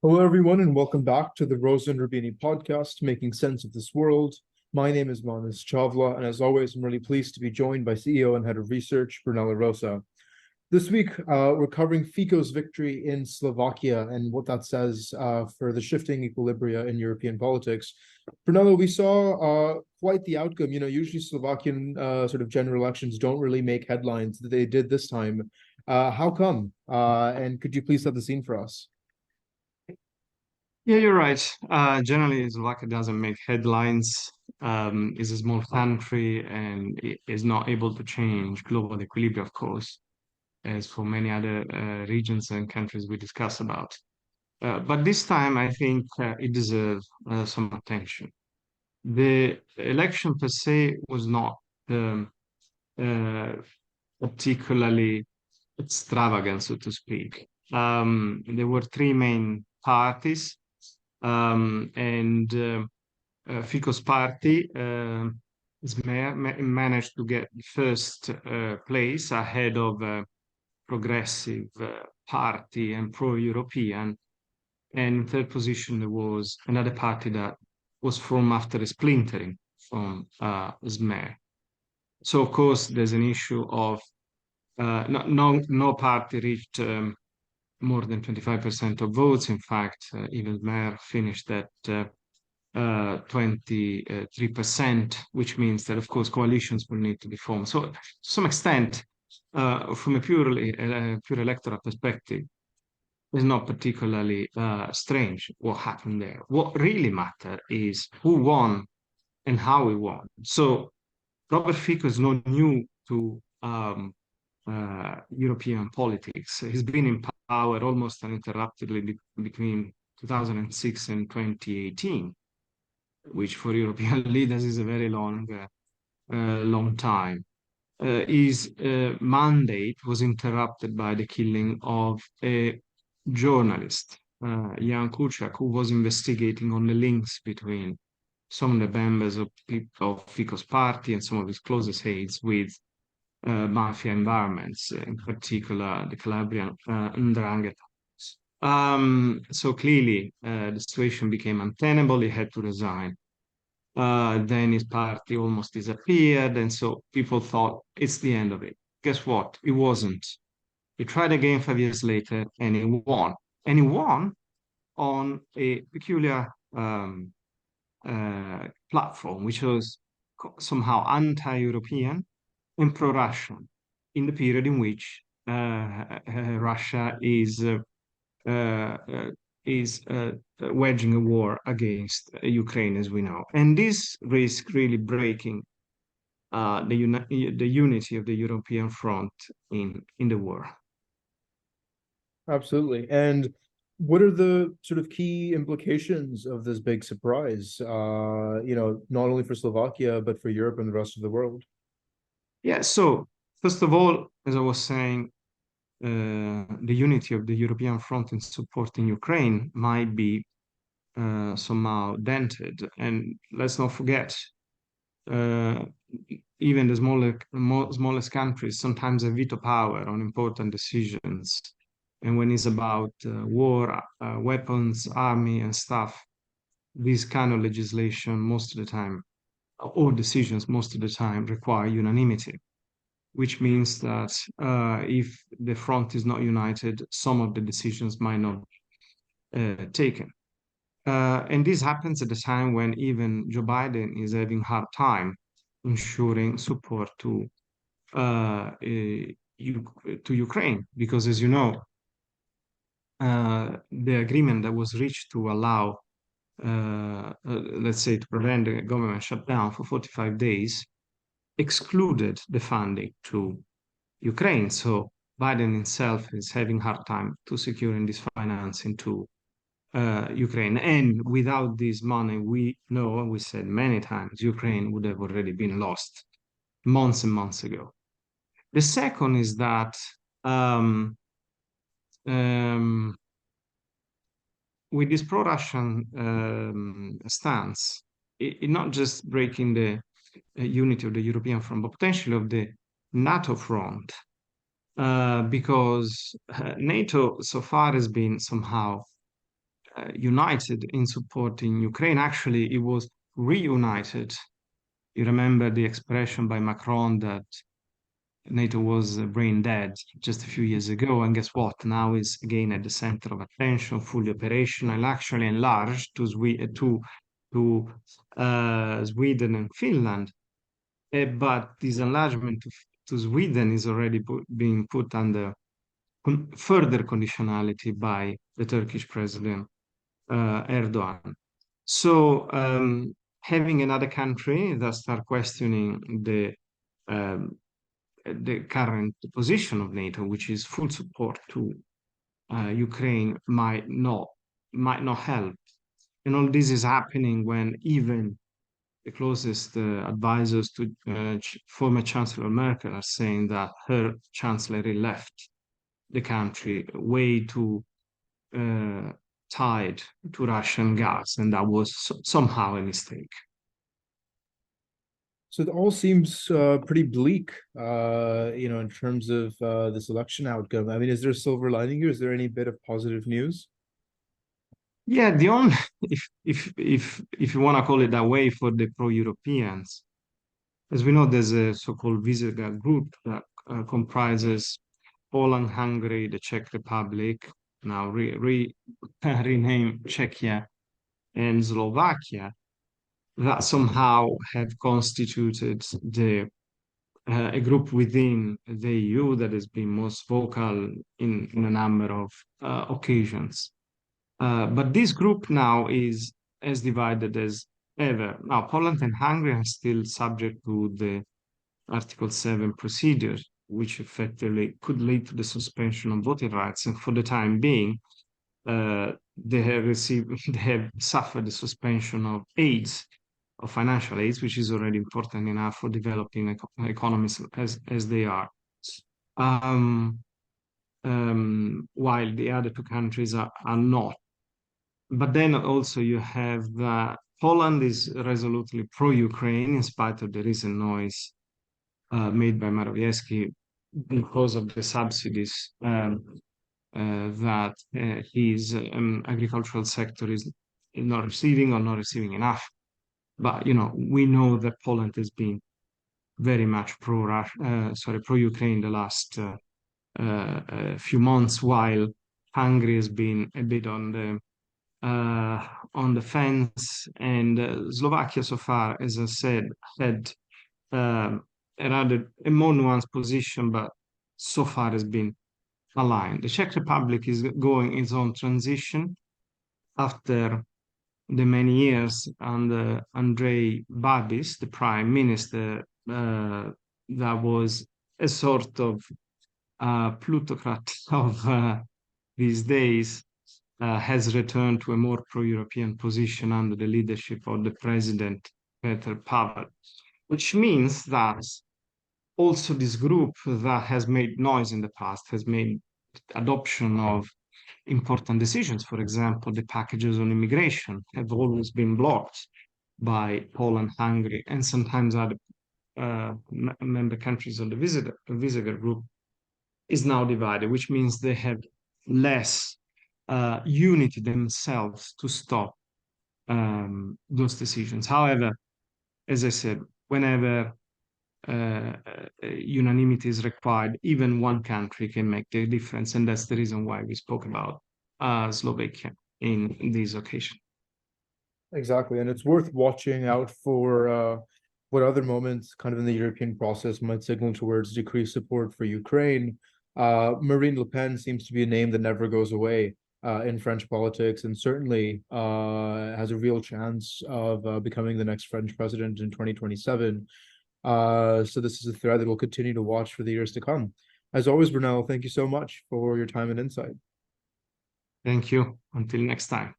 Hello, everyone, and welcome back to the Rosa and Rubini podcast, Making Sense of This World. My name is Manas Chavla, and as always, I'm really pleased to be joined by CEO and Head of Research, Brunella Rosa. This week, we're covering Fico's victory in Slovakia and what that says for the shifting equilibria in European politics. Brunella, we saw quite the outcome. Usually Slovakian sort of general elections don't really make headlines. They did this time. How come? And could you please set the scene for us? Yeah, you're right. Generally, Slovakia doesn't make headlines. It's a small country and it is not able to change global equilibrium, of course, as for many other regions and countries we discuss about. But this time, I think it deserves some attention. The election per se was not um, uh, particularly extravagant, so to speak. There were three main parties, and Fico's party managed to get first place ahead of Progressive Party and pro-European. And in third position, there was another party that was formed after a splintering from SME. So, of course, there's an issue of no party reached more than 25% of votes. In fact, even Mayor finished at 23%, which means that, of course, coalitions will need to be formed. So, to some extent, from a pure electoral perspective, it's not particularly strange what happened there. What really matters is who won and how he won. So, Robert Fico is not new to European politics. He's been in power almost uninterruptedly between 2006 and 2018, which for European leaders is a very long time. His mandate was interrupted by the killing of a journalist, Jan Kuciak, who was investigating on the links between some of the members of Fico's party and some of his closest aides with mafia environments, in particular the Calabrian 'Ndrangheta. So clearly, the situation became untenable. He had to resign. Then his party almost disappeared, and so people thought it's the end of it. Guess what? It wasn't. He tried again 5 years later, and he won. And he won on a peculiar platform, which was somehow anti-European and pro-Russian in the period in which Russia waging a war against Ukraine, as we know. And this risk really breaking the unity of the European front in the war. Absolutely. And what are the sort of key implications of this big surprise, not only for Slovakia, but for Europe and the rest of the world? Yeah, so first of all, as I was saying, the unity of the European front in supporting Ukraine might be somehow dented. And let's not forget, uh, even the smallest countries sometimes have veto power on important decisions. And when it's about war, weapons, army, and stuff, this kind of legislation most of the time, or decisions most of the time, require unanimity, which means that if the front is not united, some of the decisions might not taken. And this happens at the time when even Joe Biden is having hard time ensuring support to Ukraine, because as you know, the agreement that was reached to allow, let's say, to prevent the government shutdown for 45 days excluded the funding to Ukraine. So Biden himself is having hard time to securing this financing to Ukraine. And without this money, we know, and we said many times, Ukraine would have already been lost months and months ago. The second is that um, with this pro-Russian stance, it not just breaking the unity of the European front, but potentially of the NATO front, because NATO so far has been somehow united in supporting Ukraine. Actually, it was reunited. You remember the expression by Macron that NATO was brain dead just a few years ago, and guess what? Now it's again at the center of attention, fully operational, actually enlarged to Sweden and Finland. But this enlargement to Sweden is already being put under further conditionality by the Turkish president Erdogan. So having another country that start questioning the current position of NATO, which is full support to Ukraine, might not help. And all this is happening when even the closest advisors to former Chancellor Merkel are saying that her chancellery left the country way too tied to Russian gas, and that was somehow a mistake. So it all seems pretty bleak, in terms of this election outcome. I mean, is there a silver lining here? Is there any bit of positive news? Yeah, the only if you want to call it that way for the pro-Europeans, as we know, there's a so-called Visegrad group that comprises Poland, Hungary, the Czech Republic, now renamed Czechia, and Slovakia, that somehow have constituted a group within the EU that has been most vocal in a number of occasions. But this group now is as divided as ever. Now, Poland and Hungary are still subject to the Article 7 procedure, which effectively could lead to the suspension of voting rights. And for the time being, they have suffered the suspension of aids, of financial aids, which is already important enough for developing economies as they are. While the other two countries are not. But then also you have Poland is resolutely pro-Ukraine in spite of the recent noise made by Morawiecki because of the subsidies that his agricultural sector is not receiving or not receiving enough. But we know that Poland has been very much pro-Ukraine the last few months, while Hungary has been a bit on the fence, and Slovakia so far, as I said, had a more nuanced position, but so far has been aligned. The Czech Republic is going its own transition after the many years under Andrej Babis, the prime minister, that was a sort of plutocrat of these days, has returned to a more pro-European position under the leadership of the president, Petr Pavel, which means that also this group that has made noise in the past has made adoption of important decisions. For example, the packages on immigration have always been blocked by Poland, Hungary, and sometimes other member countries of the Visegrad group, is now divided, which means they have less unity themselves to stop those decisions. However, as I said, whenever unanimity is required, even one country can make the difference, and that's the reason why we spoke about Slovakia in this occasion. Exactly, and it's worth watching out for what other moments kind of in the European process might signal towards decreased support for Ukraine. Marine Le Pen seems to be a name that never goes away in French politics, and certainly has a real chance of becoming the next French president in 2027. So this is a thread that we'll continue to watch for the years to come. As always, Brunello, thank you so much for your time and insight. Thank you. Until next time.